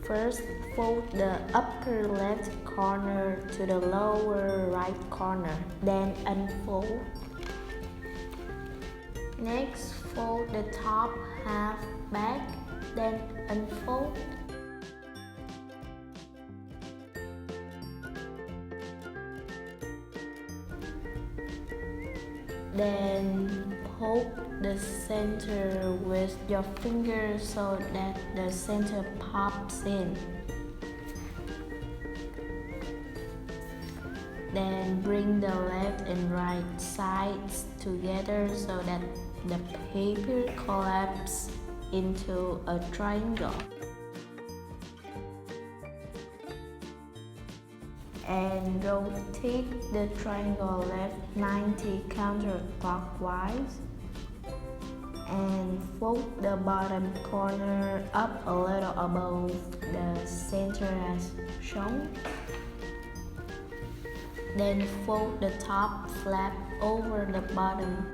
First, fold the upper left corner to the lower right corner, then unfold. Next, fold the top half back, then unfold. Then poke the center with your finger so that the center pops in. Then bring the left and right sides together so that the paper collapses into a triangle. And rotate the triangle left 90 counterclockwise. And fold the bottom corner up a little above the center as shown. Then fold the top flap over the bottom.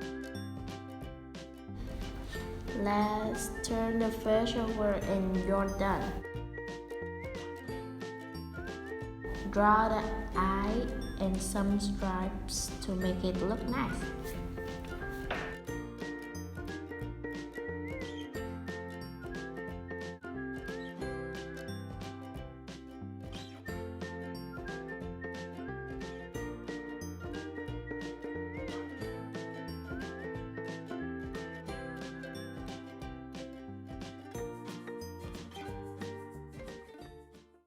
Last, turn the face over and you're done. Draw the eye and some stripes to make it look nice.